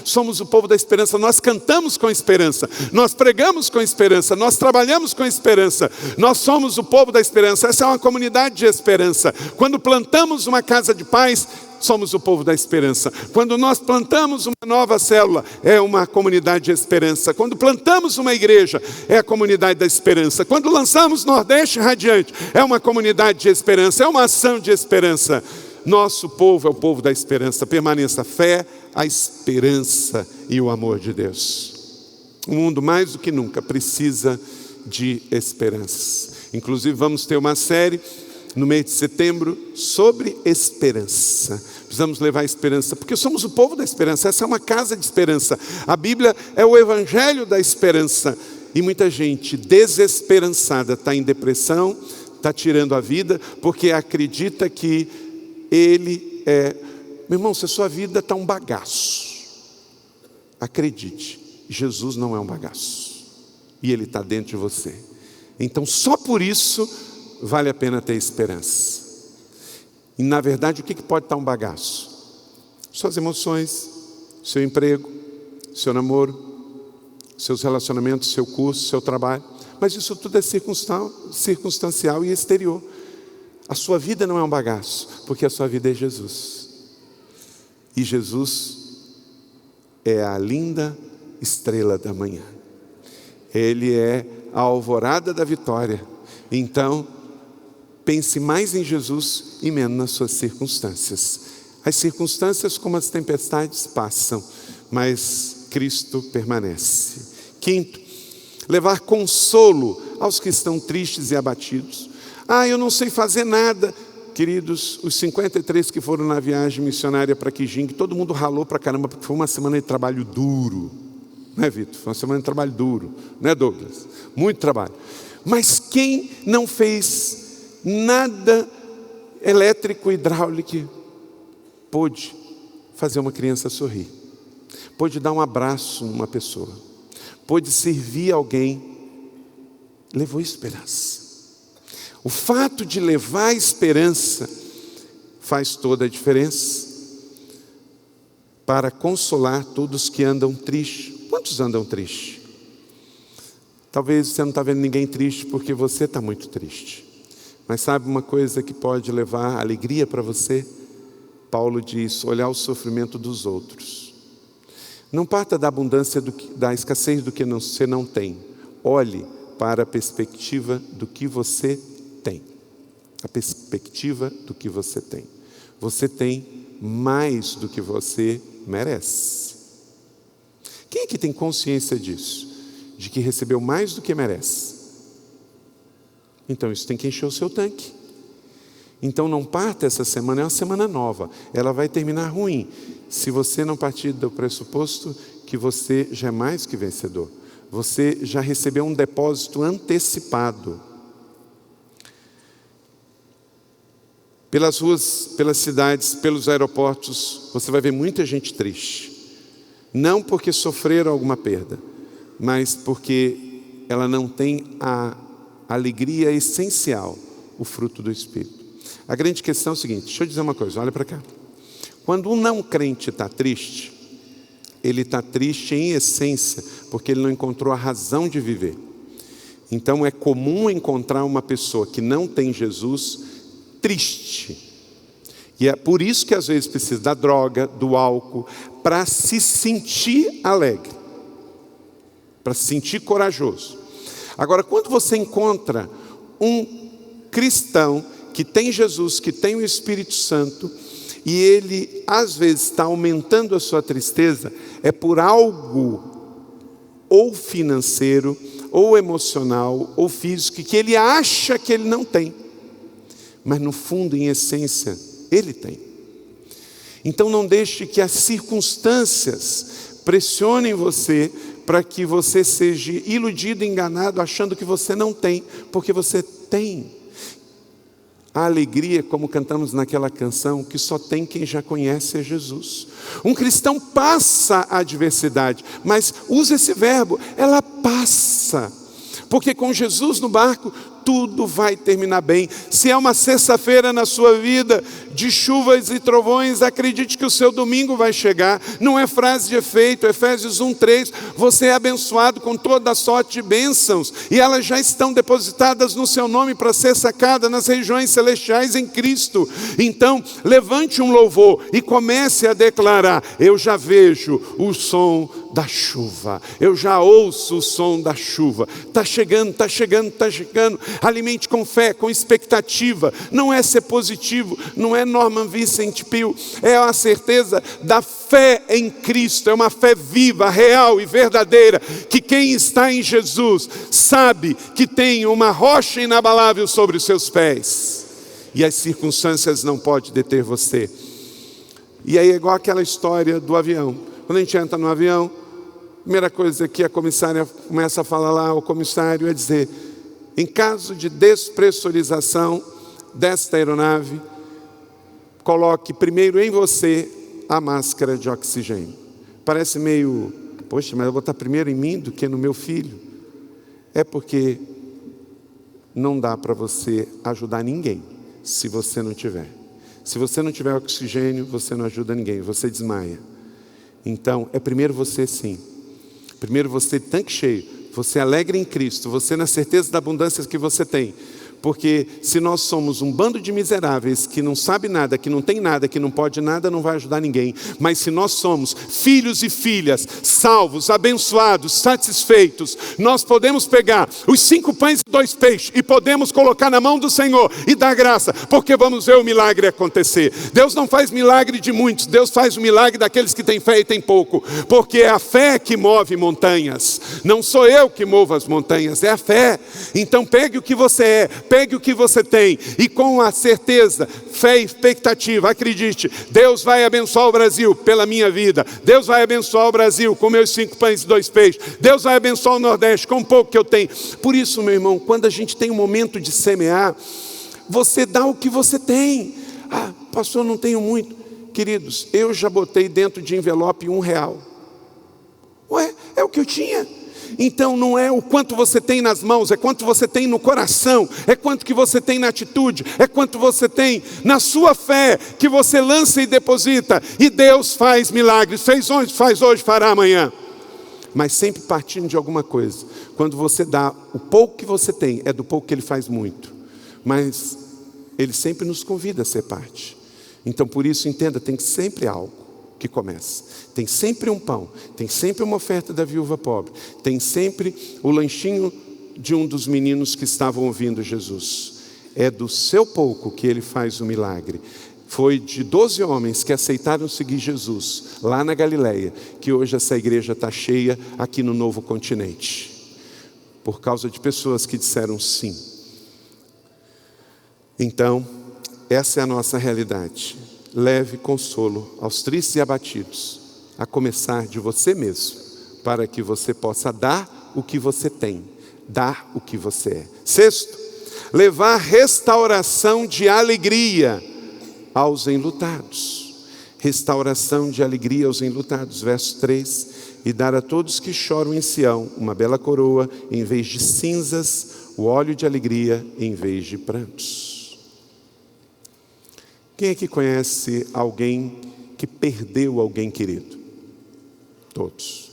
Somos o povo da esperança. Nós cantamos com esperança, nós pregamos com esperança, nós trabalhamos com esperança. Nós somos o povo da esperança. Essa é uma comunidade de esperança. Quando plantamos uma casa de paz, somos o povo da esperança. Quando nós plantamos uma nova célula, é uma comunidade de esperança. Quando plantamos uma igreja, é a comunidade da esperança. Quando lançamos Nordeste Radiante, é uma comunidade de esperança, é uma ação de esperança. Nosso povo é o povo da esperança. Permaneça a fé, a esperança e o amor de Deus. O mundo mais do que nunca precisa de esperança. Inclusive vamos ter uma série no mês de setembro sobre esperança. Precisamos levar esperança, porque somos o povo da esperança. Essa é uma casa de esperança. A Bíblia é o evangelho da esperança. E muita gente desesperançada está em depressão, está tirando a vida, porque acredita que ele é... Meu irmão, se a sua vida está um bagaço, acredite, Jesus não é um bagaço. E Ele está dentro de você. Então só por isso vale a pena ter esperança. E na verdade o que pode estar um bagaço? Suas emoções, seu emprego, seu namoro, seus relacionamentos, seu curso, seu trabalho. Mas isso tudo é circunstancial e exterior. A sua vida não é um bagaço, porque a sua vida é Jesus. E Jesus é a linda estrela da manhã. Ele é a alvorada da vitória. Então, pense mais em Jesus e menos nas suas circunstâncias. As circunstâncias, como as tempestades, passam, mas Cristo permanece. Quinto, levar consolo aos que estão tristes e abatidos. Eu não sei fazer nada. Queridos, os 53 que foram na viagem missionária para Quijing, todo mundo ralou para caramba, porque foi uma semana de trabalho duro. Não é, Vitor? Foi uma semana de trabalho duro. Não é, Douglas? Muito trabalho. Mas quem não fez nada elétrico, hidráulico, pôde fazer uma criança sorrir. Pôde dar um abraço a uma pessoa. Pôde servir alguém. Levou esperança. O fato de levar esperança faz toda a diferença para consolar todos que andam tristes. Quantos andam tristes? Talvez você não está vendo ninguém triste porque você está muito triste. Mas sabe uma coisa que pode levar alegria para você? Paulo diz, olhar o sofrimento dos outros. Não parta da abundância, da escassez do que você não tem. Olhe para a perspectiva do que você tem. A perspectiva do que você tem. Você tem mais do que você merece. Quem que tem consciência disso? De que recebeu mais do que merece. Então isso tem que encher o seu tanque. Então não parta essa semana, é uma semana nova. Ela vai terminar ruim, se você não partir do pressuposto que você já é mais que vencedor. Você já recebeu um depósito antecipado. Pelas ruas, pelas cidades, pelos aeroportos, você vai ver muita gente triste. Não porque sofreram alguma perda, mas porque ela não tem a alegria essencial, o fruto do Espírito. A grande questão é o seguinte, deixa eu dizer uma coisa, olha para cá. Quando um não crente está triste, ele está triste em essência, porque ele não encontrou a razão de viver. Então é comum encontrar uma pessoa que não tem Jesus triste. E é por isso que às vezes precisa da droga, do álcool, para se sentir alegre, para se sentir corajoso. Agora, quando você encontra um cristão que tem Jesus, que tem o Espírito Santo, e ele às vezes está aumentando a sua tristeza, é por algo ou financeiro, ou emocional, ou físico, que ele acha que ele não tem. Mas no fundo, em essência, ele tem. Então não deixe que as circunstâncias pressionem você para que você seja iludido, enganado, achando que você não tem, porque você tem. A alegria, como cantamos naquela canção, que só tem quem já conhece é Jesus. Um cristão passa a adversidade, mas usa esse verbo, ela passa. Porque com Jesus no barco, tudo vai terminar bem. Se é uma sexta-feira na sua vida, de chuvas e trovões, acredite que o seu domingo vai chegar. Não é frase de efeito, Efésios 1:3, você é abençoado com toda a sorte de bênçãos, e elas já estão depositadas no seu nome para ser sacada nas regiões celestiais em Cristo. Então, levante um louvor e comece a declarar, eu já vejo o som da chuva, eu já ouço o som da chuva, está chegando, está chegando, está chegando. Alimente com fé, com expectativa. Não é ser positivo, não é Norman Vincent Peale, é a certeza da fé em Cristo. É uma fé viva, real e verdadeira, que quem está em Jesus sabe que tem uma rocha inabalável sobre os seus pés, e as circunstâncias não podem deter você. E aí é igual aquela história do avião. Quando a gente entra no avião, a primeira coisa que a comissária começa a falar lá, o comissário, é dizer, em caso de despressurização desta aeronave, coloque primeiro em você a máscara de oxigênio. Parece meio, poxa, mas eu vou botar primeiro em mim do que no meu filho. É porque não dá para você ajudar ninguém se você não tiver. Se você não tiver oxigênio, você não ajuda ninguém, você desmaia. Então, é primeiro você sim. Primeiro você tanque cheio. Você alegre em Cristo, você na certeza da abundância que você tem. Porque se nós somos um bando de miseráveis que não sabe nada, que não tem nada, que não pode nada, não vai ajudar ninguém. Mas se nós somos filhos e filhas, salvos, abençoados, satisfeitos, nós podemos pegar os 5 pães e 2 peixes e podemos colocar na mão do Senhor e dar graça, porque vamos ver o milagre acontecer. Deus não faz milagre de muitos, Deus faz o milagre daqueles que têm fé e têm pouco, porque é a fé que move montanhas. Não sou eu que movo as montanhas, é a fé. Então pegue o que você é, pegue o que você tem, e com a certeza, fé e expectativa, acredite, Deus vai abençoar o Brasil pela minha vida, Deus vai abençoar o Brasil com meus 5 pães e 2 peixes, Deus vai abençoar o Nordeste com o pouco que eu tenho. Por isso, meu irmão, quando a gente tem um momento de semear, você dá o que você tem. Ah, pastor, não tenho muito. Queridos, eu já botei dentro de envelope R$1. Ué, é o que eu tinha. Então não é o quanto você tem nas mãos, é quanto você tem no coração, é quanto que você tem na atitude, é quanto você tem na sua fé, que você lança e deposita, e Deus faz milagres, fez ontem, faz hoje, fará amanhã. Mas sempre partindo de alguma coisa. Quando você dá o pouco que você tem, é do pouco que Ele faz muito, mas Ele sempre nos convida a ser parte. Então por isso entenda, tem sempre algo que começa. Tem sempre um pão, tem sempre uma oferta da viúva pobre, tem sempre o lanchinho de um dos meninos que estavam ouvindo Jesus. É do seu pouco que Ele faz o milagre. Foi de 12 homens que aceitaram seguir Jesus, lá na Galileia, que hoje essa igreja está cheia aqui no Novo Continente. Por causa de pessoas que disseram sim. Então, essa é a nossa realidade. Leve consolo aos tristes e abatidos, a começar de você mesmo, para que você possa dar o que você tem, dar o que você é. Sexto, levar restauração de alegria aos enlutados. Restauração de alegria aos enlutados. Verso 3, e dar a todos que choram em Sião uma bela coroa, em vez de cinzas, o óleo de alegria em vez de prantos. Quem aqui conhece alguém que perdeu alguém querido? Todos.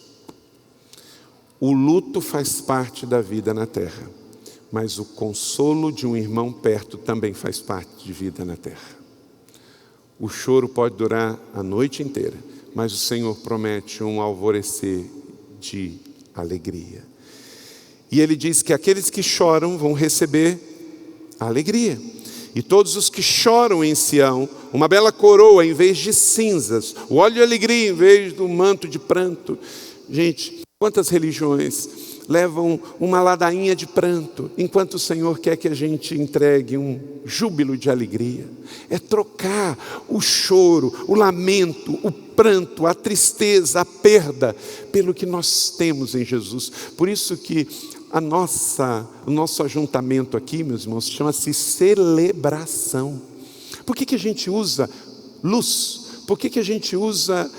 O luto faz parte da vida na terra, mas o consolo de um irmão perto também faz parte de vida na terra. O choro pode durar a noite inteira, mas o Senhor promete um alvorecer de alegria. E Ele diz que aqueles que choram vão receber a alegria. E todos os que choram em Sião, uma bela coroa em vez de cinzas, o óleo de alegria em vez do manto de pranto. Gente, quantas religiões levam uma ladainha de pranto, enquanto o Senhor quer que a gente entregue um júbilo de alegria. É trocar o choro, o lamento, o pranto, a tristeza, a perda, pelo que nós temos em Jesus. Por isso que o nosso ajuntamento aqui, meus irmãos, chama-se celebração. Por que a gente usa luz? Por que a gente usa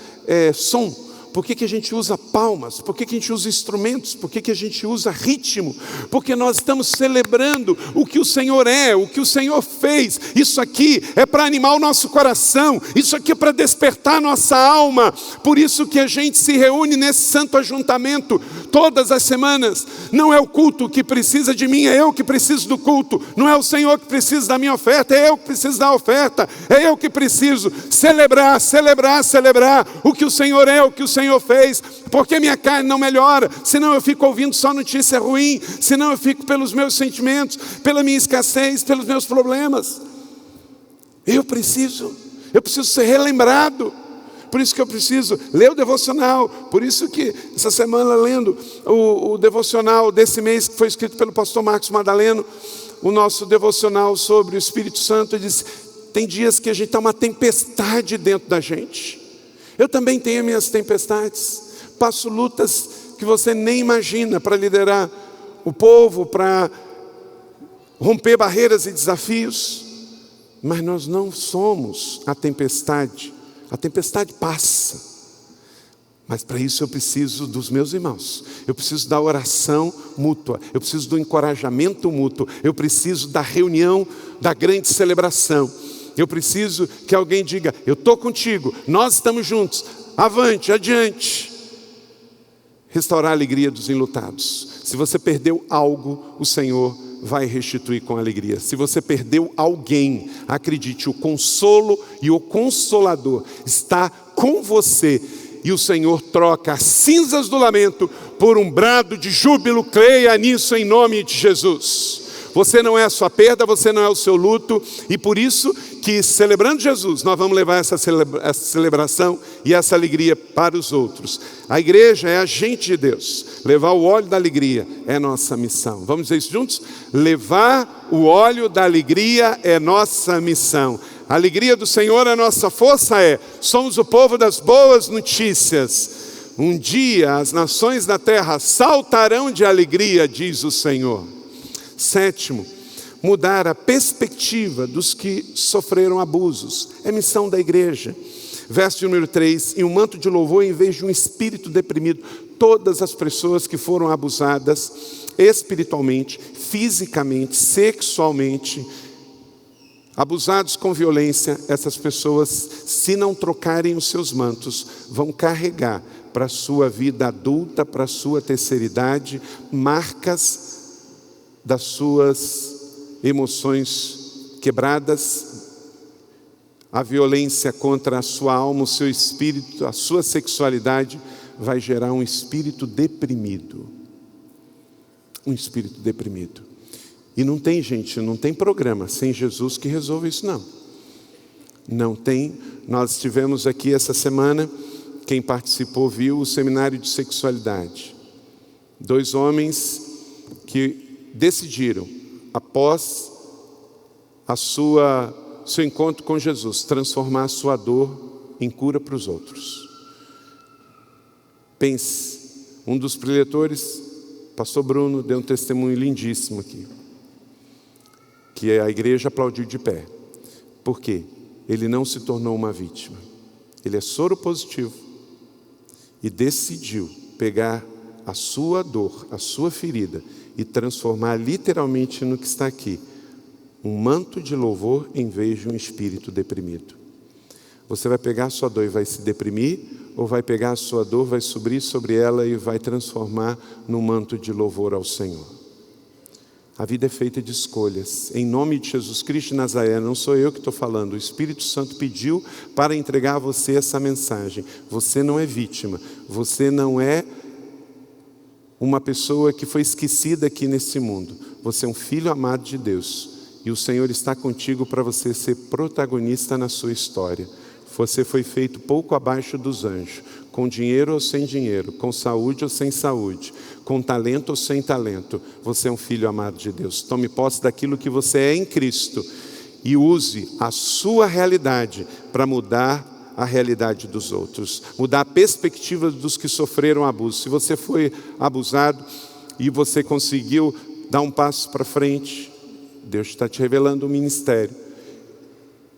som? Por que a gente usa palmas? Por que a gente usa instrumentos? Por que a gente usa ritmo? Porque nós estamos celebrando o que o Senhor é, o que o Senhor fez. Isso aqui é para animar o nosso coração. Isso aqui é para despertar nossa alma. Por isso que a gente se reúne nesse santo ajuntamento todas as semanas. Não é o culto que precisa de mim, é eu que preciso do culto. Não é o Senhor que precisa da minha oferta, é eu que preciso da oferta. É eu que preciso celebrar o que o Senhor é, o que o Senhor fez, porque minha carne não melhora, senão eu fico ouvindo só notícia ruim, senão eu fico pelos meus sentimentos, pela minha escassez, pelos meus problemas. Eu preciso ser relembrado. Por isso que eu preciso ler o devocional. Por isso que essa semana, lendo o devocional desse mês, que foi escrito pelo pastor Marcos Madaleno, o nosso devocional sobre o Espírito Santo, ele disse: tem dias que a gente está uma tempestade dentro da gente. Eu também tenho minhas tempestades, passo lutas que você nem imagina para liderar o povo, para romper barreiras e desafios, mas nós não somos a tempestade passa, mas para isso eu preciso dos meus irmãos, eu preciso da oração mútua, eu preciso do encorajamento mútuo, eu preciso da reunião, da grande celebração. Eu preciso que alguém diga: eu estou contigo, nós estamos juntos, avante, adiante. Restaurar a alegria dos enlutados. Se você perdeu algo, o Senhor vai restituir com alegria. Se você perdeu alguém, acredite, o consolo e o consolador está com você. E o Senhor troca as cinzas do lamento por um brado de júbilo. Creia nisso em nome de Jesus. Você não é a sua perda, você não é o seu luto, e por isso que, celebrando Jesus, nós vamos levar essa celebração e essa alegria para os outros. A igreja é agente de Deus, levar o óleo da alegria é nossa missão. Vamos dizer isso juntos? Levar o óleo da alegria é nossa missão. A alegria do Senhor, a nossa força somos o povo das boas notícias. Um dia as nações da terra saltarão de alegria, diz o Senhor. Sétimo, mudar a perspectiva dos que sofreram abusos. É missão da igreja. Verso número 3, e um manto de louvor em vez de um espírito deprimido. Todas as pessoas que foram abusadas espiritualmente, fisicamente, sexualmente, abusados com violência, essas pessoas, se não trocarem os seus mantos, vão carregar para a sua vida adulta, para a sua terceira idade, marcas das suas emoções quebradas, a violência contra a sua alma, o seu espírito, a sua sexualidade, vai gerar um espírito deprimido. Um espírito deprimido. E não tem, gente, não tem programa sem Jesus que resolva isso, não. Não tem. Nós tivemos aqui essa semana, quem participou viu o seminário de sexualidade. 2 homens que decidiram, após seu encontro com Jesus, transformar a sua dor em cura para os outros. Pense, um dos preletores, pastor Bruno, deu um testemunho lindíssimo aqui, que a igreja aplaudiu de pé. Por quê? Ele não se tornou uma vítima. Ele é soro positivo e decidiu pegar a sua dor, a sua ferida e transformar literalmente no que está aqui, um manto de louvor em vez de um espírito deprimido. Você vai pegar a sua dor e vai se deprimir, ou vai pegar a sua dor, vai subir sobre ela e vai transformar num manto de louvor ao Senhor. A vida é feita de escolhas. Em nome de Jesus Cristo de Nazaré, não sou eu que estou falando, o Espírito Santo pediu para entregar a você essa mensagem. Você não é vítima, você não é uma pessoa que foi esquecida aqui nesse mundo. Você é um filho amado de Deus. E o Senhor está contigo para você ser protagonista na sua história. Você foi feito pouco abaixo dos anjos, com dinheiro ou sem dinheiro, com saúde ou sem saúde, com talento ou sem talento. Você é um filho amado de Deus. Tome posse daquilo que você é em Cristo e use a sua realidade para mudar a realidade dos outros, mudar a perspectiva dos que sofreram abuso. Se você foi abusado e você conseguiu dar um passo para frente, Deus está te revelando um ministério.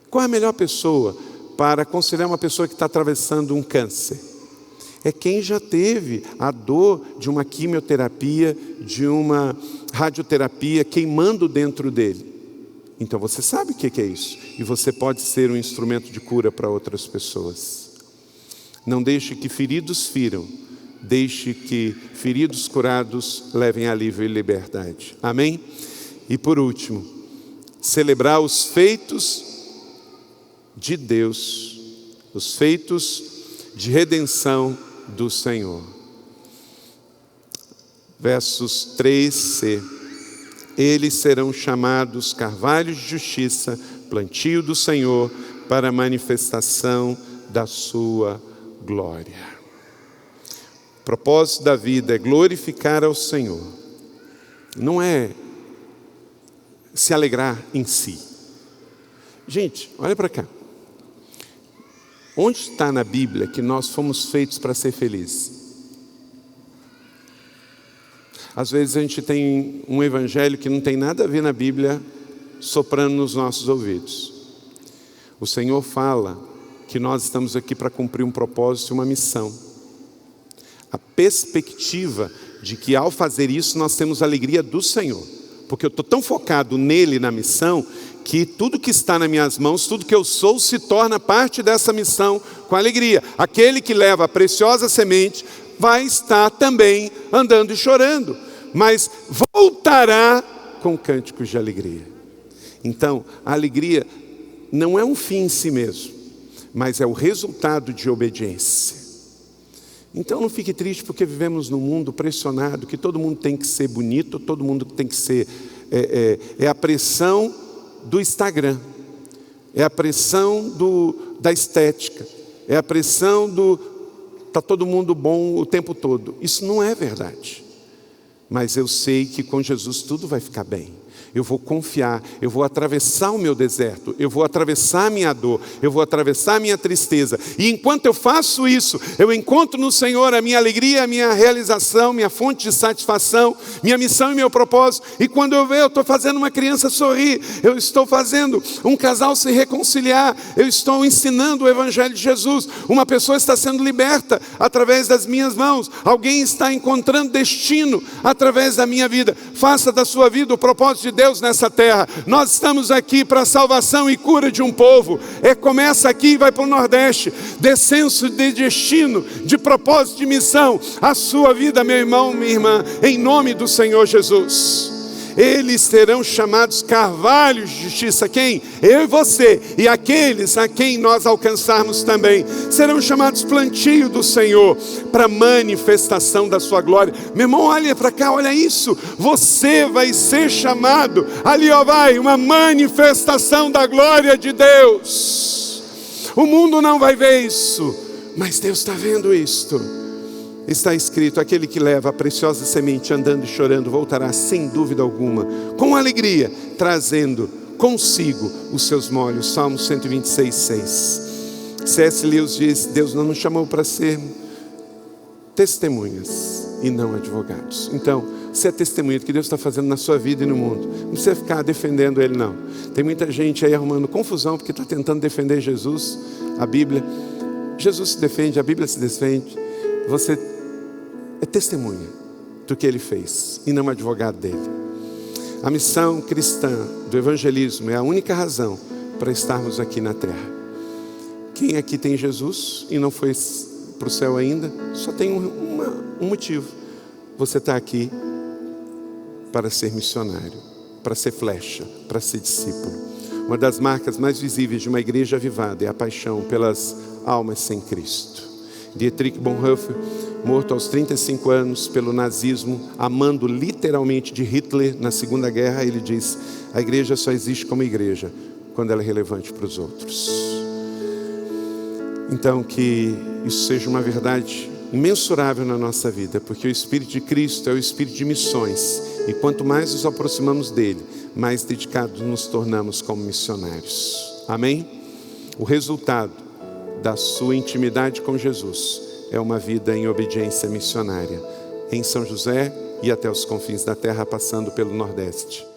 Qual é a melhor pessoa para aconselhar uma pessoa que está atravessando um câncer? É quem já teve a dor de uma quimioterapia, de uma radioterapia queimando dentro dele. Então você sabe o que é isso. E você pode ser um instrumento de cura para outras pessoas. Não deixe que feridos firam. Deixe que feridos curados levem alívio e liberdade. Amém? E por último, celebrar os feitos de Deus, os feitos de redenção do Senhor. Versos 3c. Eles serão chamados carvalhos de justiça, plantio do Senhor, para a manifestação da sua glória. O propósito da vida é glorificar ao Senhor. Não é se alegrar em si. Gente, olha para cá. Onde está na Bíblia que nós fomos feitos para ser felizes? Às vezes a gente tem um evangelho que não tem nada a ver na Bíblia soprando nos nossos ouvidos. O Senhor fala que nós estamos aqui para cumprir um propósito e uma missão. A perspectiva de que ao fazer isso nós temos a alegria do Senhor. Porque eu estou tão focado nele, na missão, que tudo que está nas minhas mãos, tudo que eu sou, se torna parte dessa missão com alegria. Aquele que leva a preciosa semente vai estar também andando e chorando, mas voltará com cânticos de alegria. Então, a alegria não é um fim em si mesmo, mas é o resultado de obediência. Então não fique triste porque vivemos num mundo pressionado, que todo mundo tem que ser bonito, todo mundo tem que ser... É a pressão do Instagram, é a pressão da estética, é a pressão está todo mundo bom o tempo todo. Isso não é verdade. Mas eu sei que com Jesus tudo vai ficar bem. Eu vou confiar, eu vou atravessar o meu deserto, eu vou atravessar a minha dor, eu vou atravessar a minha tristeza. E enquanto eu faço isso, eu encontro no Senhor a minha alegria, a minha realização, minha fonte de satisfação, minha missão e meu propósito. E quando eu vejo, eu estou fazendo uma criança sorrir, eu estou fazendo um casal se reconciliar, eu estou ensinando o Evangelho de Jesus. Uma pessoa está sendo liberta através das minhas mãos. Alguém está encontrando destino através da minha vida. Faça da sua vida o propósito de Deus nessa terra. Nós estamos aqui para a salvação e cura de um povo. Começa aqui e vai para o Nordeste. Descenso de destino, de propósito, de missão. A sua vida, meu irmão, minha irmã, em nome do Senhor Jesus. Eles serão chamados carvalhos de justiça. Quem? Eu e você. E aqueles a quem nós alcançarmos também serão chamados plantio do Senhor, para manifestação da sua glória. Meu irmão, olha para cá, olha isso. Você vai ser chamado. Ali, ó, vai, uma manifestação da glória de Deus. O mundo não vai ver isso, mas Deus está vendo isto. Está escrito: aquele que leva a preciosa semente andando e chorando voltará sem dúvida alguma, com alegria, trazendo consigo os seus molhos. Salmo 126, 6. C.S. Lewis diz: Deus não nos chamou para ser testemunhas e não advogados. Então, você é testemunha do que Deus está fazendo na sua vida e no mundo. Não precisa ficar defendendo Ele, não. Tem muita gente aí arrumando confusão porque está tentando defender Jesus, a Bíblia. Jesus se defende, a Bíblia se defende. Você é testemunha do que Ele fez e não advogado dele. A missão cristã do evangelismo é a única razão para estarmos aqui na terra. Quem aqui tem Jesus e não foi para o céu ainda, só tem um motivo. Você está aqui para ser missionário, para ser flecha, para ser discípulo. Uma das marcas mais visíveis de uma igreja avivada é a paixão pelas almas sem Cristo. Dietrich Bonhoeffer, morto aos 35 anos pelo nazismo, amando literalmente de Hitler na Segunda Guerra, ele diz: a igreja só existe como igreja quando ela é relevante para os outros. Então, que isso seja uma verdade imensurável na nossa vida, porque o Espírito de Cristo é o Espírito de missões, e quanto mais nos aproximamos dele, mais dedicados nos tornamos como missionários. Amém? O resultado da sua intimidade com Jesus é uma vida em obediência missionária, em São José e até os confins da terra, passando pelo Nordeste.